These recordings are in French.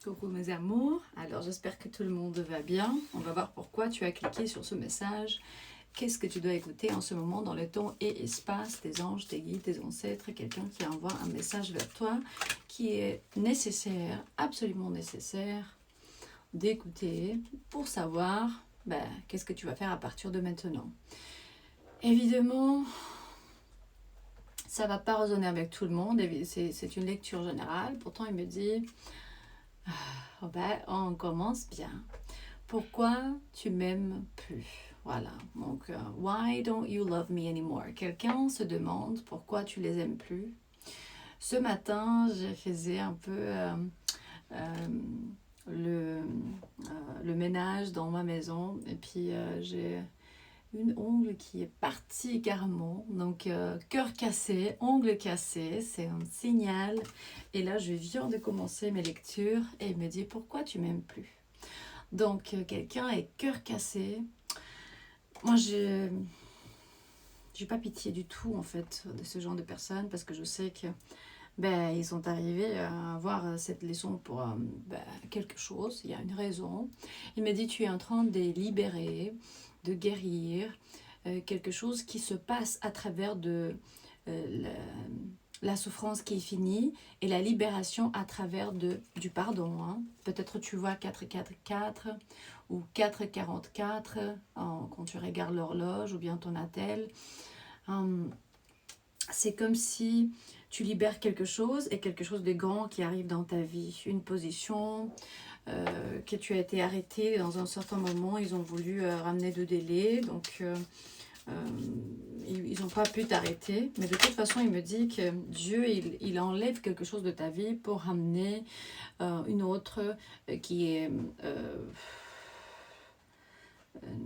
Coucou mes amours, alors j'espère que tout le monde va bien. On va voir pourquoi tu as cliqué sur ce message. Qu'est-ce que tu dois écouter en ce moment dans le temps et espace, tes anges, tes guides, tes ancêtres, quelqu'un qui envoie un message vers toi qui est nécessaire, absolument nécessaire d'écouter pour savoir qu'est-ce que tu vas faire à partir de maintenant. Évidemment, ça ne va pas résonner avec tout le monde, c'est une lecture générale, pourtant il me dit... on commence bien. Pourquoi tu m'aimes plus? Voilà. Donc, why don't you love me anymore? Quelqu'un se demande pourquoi tu les aimes plus. Ce matin, je faisais un peu le ménage dans ma maison et puis j'ai une ongle qui est partie carrément, donc cœur cassé, ongle cassé, c'est un signal. Et là, je viens de commencer mes lectures et il me dit pourquoi tu m'aimes plus. Donc quelqu'un est cœur cassé. Moi, j'ai pas pitié du tout en fait de ce genre de personnes parce que je sais que ils sont arrivés à avoir cette leçon pour quelque chose, il y a une raison. Il me dit tu es en train de libérer, de guérir quelque chose qui se passe à travers de la souffrance qui est finie et la libération à travers du pardon. Hein. Peut-être tu vois 444 ou 444 quand tu regardes l'horloge ou bien ton attel. C'est comme si tu libères quelque chose et quelque chose de grand qui arrive dans ta vie. Une position que tu as été arrêté dans un certain moment. Ils ont voulu ramener de délai. Donc, ils n'ont pas pu t'arrêter. Mais de toute façon, il me dit que Dieu, il enlève quelque chose de ta vie pour ramener une autre qui est...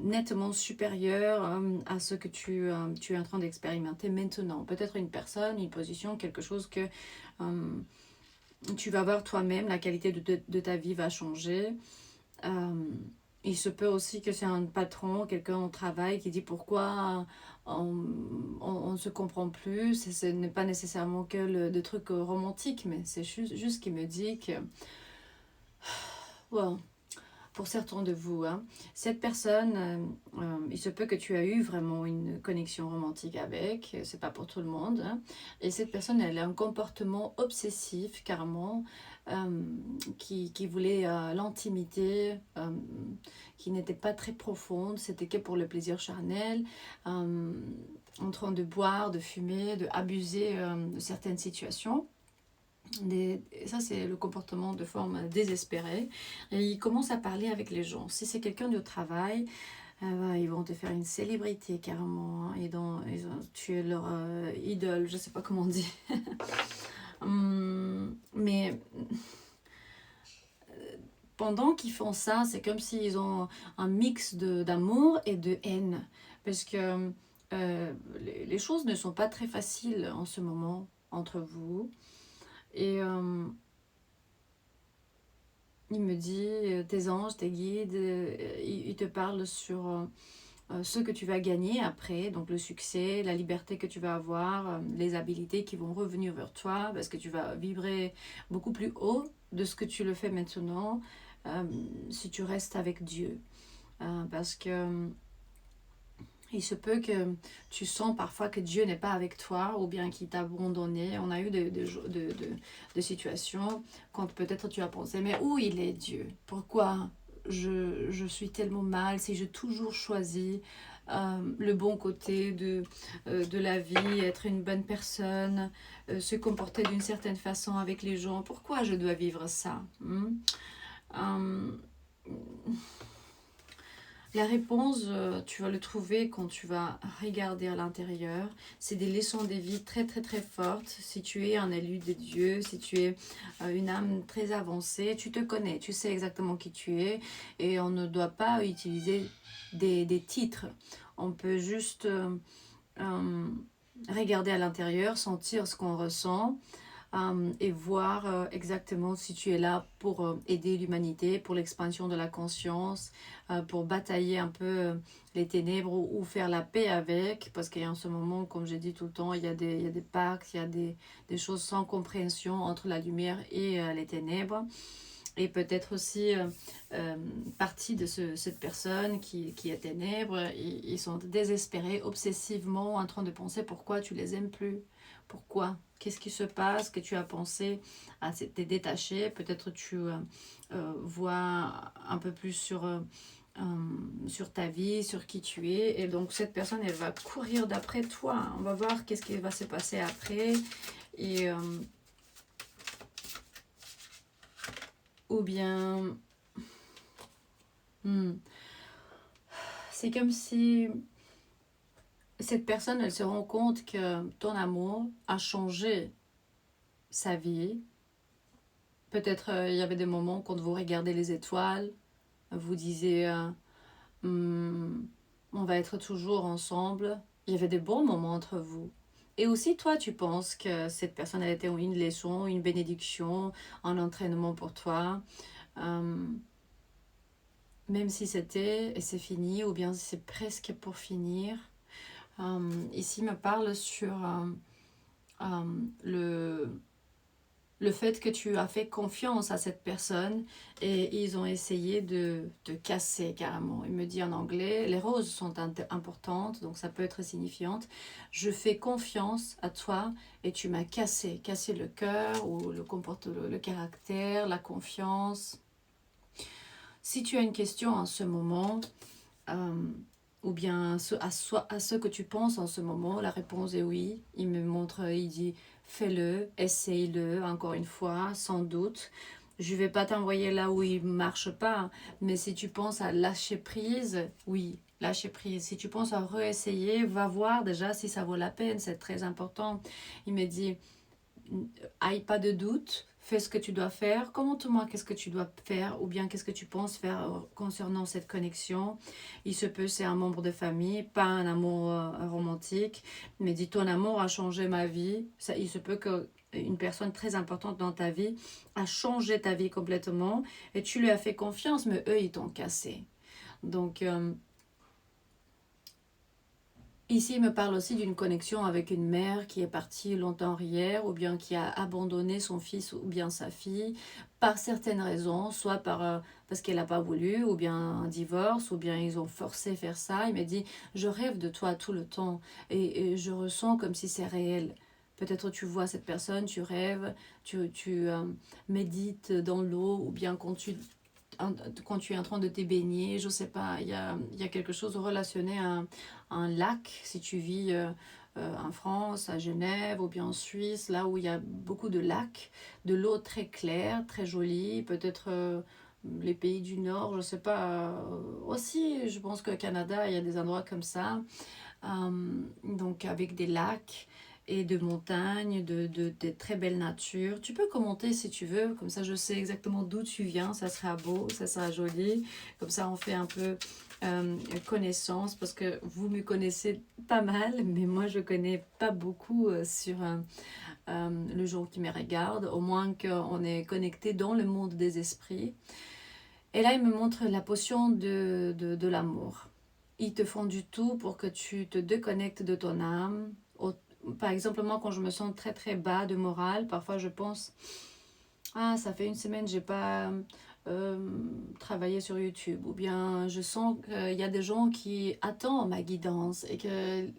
nettement supérieur à ce que tu es en train d'expérimenter maintenant. Peut-être une personne, une position, quelque chose que tu vas voir toi-même, la qualité de ta vie va changer. Il se peut aussi que c'est un patron, quelqu'un au travail qui dit pourquoi on ne se comprend plus. Ce n'est pas nécessairement que des trucs romantiques, mais c'est juste qu'il me dit que... Wow. Pour certains de vous, hein, cette personne, il se peut que tu as eu vraiment une connexion romantique avec, c'est pas pour tout le monde, hein, et cette personne, elle a un comportement obsessif, carrément, qui voulait l'intimité, qui n'était pas très profonde, c'était que pour le plaisir charnel, en train de boire, de fumer, de abuser de certaines situations. Ça c'est le comportement de forme désespérée et ils commencent à parler avec les gens. Si c'est quelqu'un du travail, ils vont te faire une célébrité carrément, hein. Tu es leur idole, je sais pas comment on dit. Mais pendant qu'ils font ça, c'est comme s'ils ont un mix d'amour et de haine parce que les choses ne sont pas très faciles en ce moment entre vous. Et il me dit, tes anges, tes guides, ils te parlent sur ce que tu vas gagner après, donc le succès, la liberté que tu vas avoir, les habilités qui vont revenir vers toi, parce que tu vas vibrer beaucoup plus haut de ce que tu le fais maintenant, si tu restes avec Dieu. Parce que... il se peut que tu sens parfois que Dieu n'est pas avec toi ou bien qu'il t'a abandonné. On a eu des situations quand peut-être tu as pensé, mais où il est Dieu? Pourquoi je suis tellement mal si j'ai toujours choisi le bon côté de la vie, être une bonne personne, se comporter d'une certaine façon avec les gens? Pourquoi je dois vivre ça? La réponse, tu vas le trouver quand tu vas regarder à l'intérieur. C'est des leçons de vie très très très fortes. Si tu es un élu de Dieu, si tu es une âme très avancée, tu te connais, tu sais exactement qui tu es. Et on ne doit pas utiliser des titres. On peut juste regarder à l'intérieur, sentir ce qu'on ressent. Et voir exactement si tu es là pour aider l'humanité, pour l'expansion de la conscience, pour batailler un peu les ténèbres ou faire la paix avec, parce qu'en ce moment, comme j'ai dit tout le temps, il y a des pactes, il y a des choses sans compréhension entre la lumière et les ténèbres. et peut-être aussi partie de cette personne qui est ténèbres. Ils sont désespérés, obsessivement en train de penser pourquoi tu les aimes plus. Pourquoi? Qu'est-ce qui se passe? Que tu as pensé à t'es détaché? Peut-être tu vois un peu plus sur ta vie, sur qui tu es. Et donc cette personne, elle va courir d'après toi. On va voir qu'est-ce qui va se passer après. Et ou bien c'est comme si cette personne, elle se rend compte que ton amour a changé sa vie. Peut-être il y avait des moments quand vous regardez les étoiles, vous disiez Hmm, on va être toujours ensemble. Il y avait des bons moments entre vous. Et aussi, toi, tu penses que cette personne a été une leçon, une bénédiction, un entraînement pour toi. Euh, Même si c'était et c'est fini, ou bien c'est presque pour finir. Ici, me parle sur le fait que tu as fait confiance à cette personne et ils ont essayé de te casser carrément. Il me dit en anglais, les roses sont importantes, donc ça peut être signifiante. Je fais confiance à toi et tu m'as cassé le cœur ou le caractère, la confiance. Si tu as une question en ce moment, euh, ou bien à ce que tu penses en ce moment, la réponse est oui. Il me montre, il dit fais-le, essaye-le encore une fois, sans doute. Je ne vais pas t'envoyer là où il ne marche pas, mais si tu penses à lâcher prise, oui, lâcher prise. Si tu penses à réessayer, va voir déjà si ça vaut la peine, c'est très important. Il me dit aille pas de doute, fais ce que tu dois faire, commente-moi qu'est-ce que tu dois faire ou bien qu'est-ce que tu penses faire concernant cette connexion. Il se peut c'est un membre de famille, pas un amour romantique, mais dis ton amour a changé ma vie. Ça, il se peut que une personne très importante dans ta vie a changé ta vie complètement et tu lui as fait confiance, mais eux ils t'ont cassé. Donc ici, il me parle aussi d'une connexion avec une mère qui est partie longtemps hier ou bien qui a abandonné son fils ou bien sa fille par certaines raisons, soit parce qu'elle n'a pas voulu ou bien un divorce ou bien ils ont forcé faire ça. Il m'a dit, je rêve de toi tout le temps et je ressens comme si c'est réel. Peut-être tu vois cette personne, tu rêves, tu médites dans l'eau ou bien quand tu es en train de te baigner, je sais pas, il y a quelque chose relationné à un lac, si tu vis en France, à Genève ou bien en Suisse, là où il y a beaucoup de lacs, de l'eau très claire, très jolie, peut-être les pays du Nord, je sais pas, aussi, je pense qu'au Canada, il y a des endroits comme ça, donc avec des lacs et de montagnes, de très belles natures. Tu peux commenter si tu veux, comme ça je sais exactement d'où tu viens, ça sera beau, ça sera joli, comme ça on fait un peu connaissance, parce que vous me connaissez pas mal, mais moi je connais pas beaucoup sur le jour qui me regarde, au moins qu'on est connecté dans le monde des esprits. Et là il me montre la potion de l'amour. Ils te font du tout pour que tu te déconnectes de ton âme. Par exemple, moi, quand je me sens très très bas de morale, parfois je pense, ah, ça fait une semaine, j'ai pas travaillé sur YouTube. Ou bien je sens qu'il y a des gens qui attendent ma guidance et que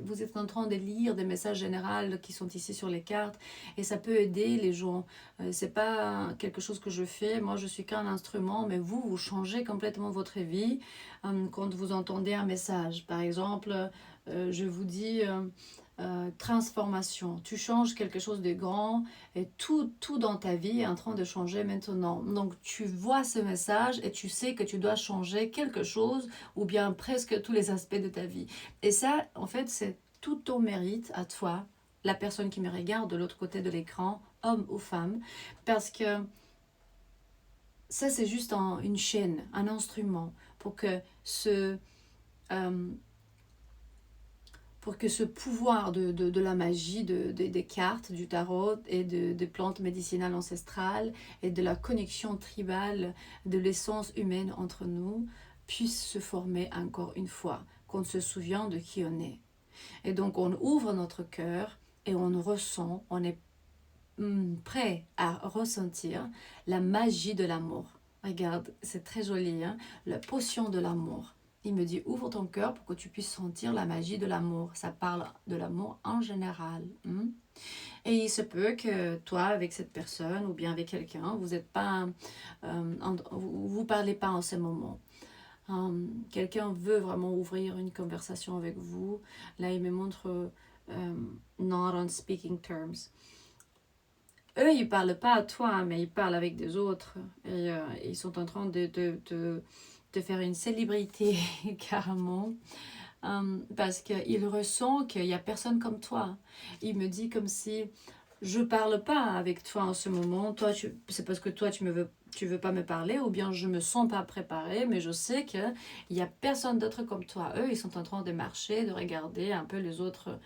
vous êtes en train de lire des messages généraux qui sont ici sur les cartes et ça peut aider les gens. C'est pas quelque chose que je fais, moi je suis qu'un instrument, mais vous changez complètement votre vie quand vous entendez un message. Par exemple, je vous dis transformation, tu changes quelque chose de grand et tout dans ta vie est en train de changer maintenant. Donc tu vois ce message et tu sais que tu dois changer quelque chose ou bien presque tous les aspects de ta vie. Et ça, en fait, c'est tout ton mérite à toi, la personne qui me regarde de l'autre côté de l'écran, homme ou femme, parce que ça, c'est juste une chaîne, un instrument euh, pour que ce pouvoir de la magie des cartes, du tarot et des plantes médicinales ancestrales et de la connexion tribale de l'essence humaine entre nous puisse se former encore une fois, qu'on se souvient de qui on est. Et donc on ouvre notre cœur et on ressent, on est prêt à ressentir la magie de l'amour. Regarde, c'est très joli, hein? La potion de l'amour. Il me dit, ouvre ton cœur pour que tu puisses sentir la magie de l'amour. Ça parle de l'amour en général. Et il se peut que toi, avec cette personne ou bien avec quelqu'un, vous êtes pas, vous parlez pas en ce moment. Quelqu'un veut vraiment ouvrir une conversation avec vous. Là, il me montre not on speaking terms. Eux, ils parlent pas à toi, mais ils parlent avec des autres. Et ils sont en train de faire une célébrité, carrément. Parce qu'il ressent qu'il n'y a personne comme toi. Il me dit comme si je parle pas avec toi en ce moment. Toi, c'est parce que toi, tu veux pas me parler, ou bien je me sens pas préparée, mais je sais qu'il y a personne d'autre comme toi. Eux, ils sont en train de marcher, de regarder un peu les autres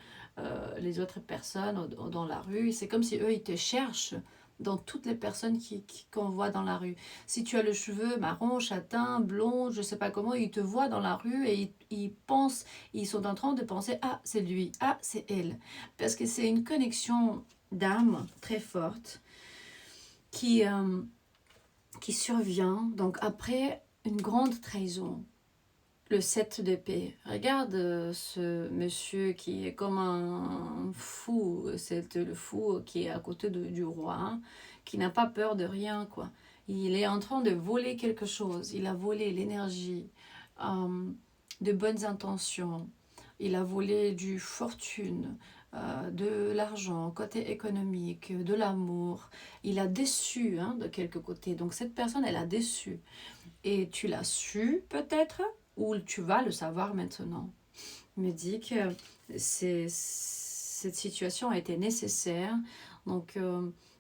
personnes dans la rue. C'est comme si eux, ils te cherchent dans toutes les personnes qu'on voit dans la rue. Si tu as le cheveu marron, châtain, blond, je sais pas comment, ils te voient dans la rue et ils sont en train de penser, ah, c'est lui, ah, c'est elle. Parce que c'est une connexion d'âme très forte qui survient donc après une grande trahison. Le 7 d'épée. Regarde ce monsieur qui est comme un fou. C'est le fou qui est à côté du roi, qui n'a pas peur de rien, quoi. Il est en train de voler quelque chose. Il a volé l'énergie, de bonnes intentions. Il a volé du fortune, de l'argent, côté économique, de l'amour. Il a déçu de quelque côté. Donc cette personne, elle a déçu. Et tu l'as su peut-être, ou tu vas le savoir maintenant. Il me dit que cette situation a été nécessaire. Donc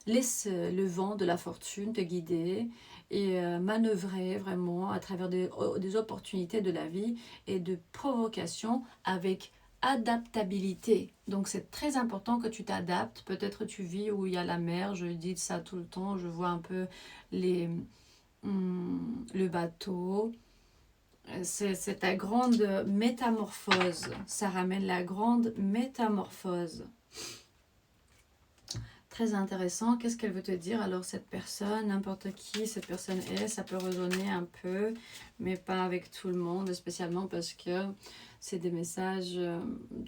laisse le vent de la fortune te guider et manœuvrer vraiment à travers des opportunités de la vie et de provocation avec adaptabilité. Donc c'est très important que tu t'adaptes. Peut-être tu vis où il y a la mer, je dis ça tout le temps, je vois un peu le bateau. C'est ta grande métamorphose. Ça ramène la grande métamorphose. Très intéressant. Qu'est-ce qu'elle veut te dire? Alors cette personne, n'importe qui cette personne est, ça peut résonner un peu, mais pas avec tout le monde, spécialement parce que c'est des messages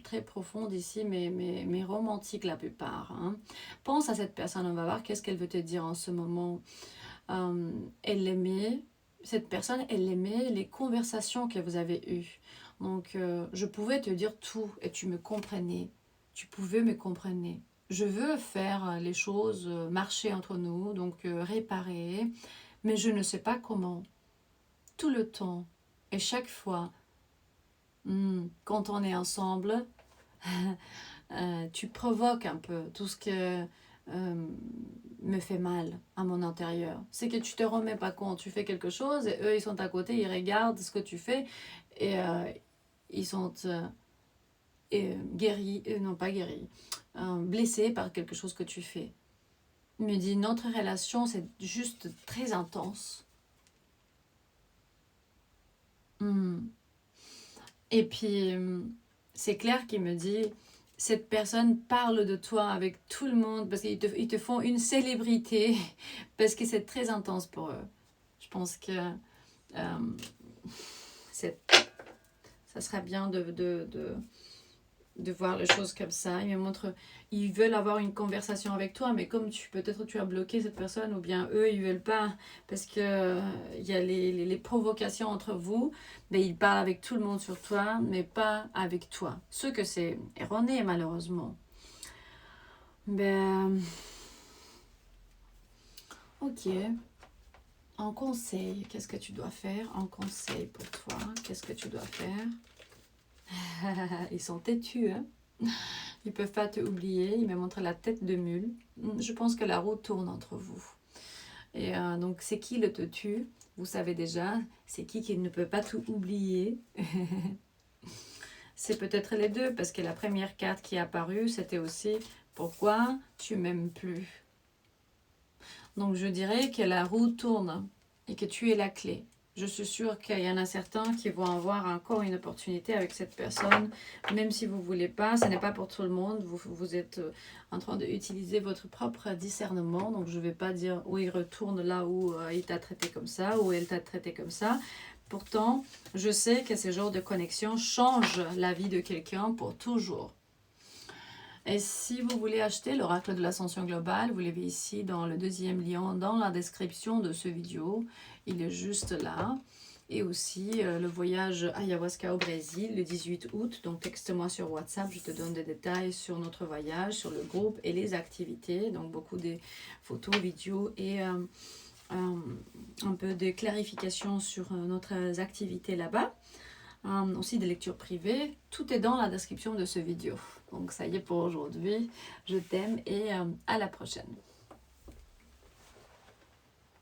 très profonds ici, mais romantiques la plupart. Pense à cette personne, on va voir qu'est-ce qu'elle veut te dire en ce moment. Elle aimait, cette personne, elle aimait les conversations que vous avez eues. Donc, je pouvais te dire tout et tu me comprenais. Tu pouvais me comprendre. Je veux faire les choses marcher entre nous, donc réparer, mais je ne sais pas comment. Tout le temps et chaque fois, quand on est ensemble, tu provoques un peu tout ce que me fait mal à mon intérieur. C'est que tu te remets pas compte, tu fais quelque chose et eux ils sont à côté, ils regardent ce que tu fais et ils sont guéris, non pas guéris, blessés par quelque chose que tu fais. Il me dit notre relation c'est juste très intense. Et puis c'est clair qu'il me dit cette personne parle de toi avec tout le monde parce qu'ils te font une célébrité parce que c'est très intense pour eux. Je pense que ça serait bien de voir les choses comme ça. Ils me montrent, ils veulent avoir une conversation avec toi, mais comme peut-être tu as bloqué cette personne, ou bien eux, ils veulent pas, parce que il y a les provocations entre vous, mais ils parlent avec tout le monde sur toi, mais pas avec toi. Ce que c'est erroné, malheureusement. Ben, ok. En conseil, qu'est-ce que tu dois faire? En conseil pour toi, qu'est-ce que tu dois faire? Ils sont têtus, hein? Ils peuvent pas te oublier. Il m'a montré la tête de mule. Je pense que la roue tourne entre vous. Et donc, c'est qui le têtu? Vous savez déjà. C'est qui ne peut pas tout oublier? C'est peut-être les deux, parce que la première carte qui est apparue, c'était aussi pourquoi tu m'aimes plus. Donc, je dirais que la roue tourne et que tu es la clé. Je suis sûre qu'il y en a certains qui vont avoir encore une opportunité avec cette personne, même si vous ne voulez pas. Ce n'est pas pour tout le monde. Vous êtes en train d'utiliser votre propre discernement. Donc, je ne vais pas dire, oui, retourne là où il t'a traité comme ça, ou elle t'a traité comme ça. Pourtant, je sais que ce genre de connexion change la vie de quelqu'un pour toujours. Et si vous voulez acheter l'oracle de l'ascension globale, vous l'avez ici dans le deuxième lien, dans la description de ce vidéo. Il est juste là. Et aussi le voyage ayahuasca au Brésil le 18 août. Donc texte-moi sur WhatsApp, je te donne des détails sur notre voyage, sur le groupe et les activités. Donc beaucoup de photos, vidéos et un peu de clarification sur notre activité là-bas. Aussi des lectures privées. Tout est dans la description de ce vidéo. Donc ça y est pour aujourd'hui. Je t'aime et à la prochaine.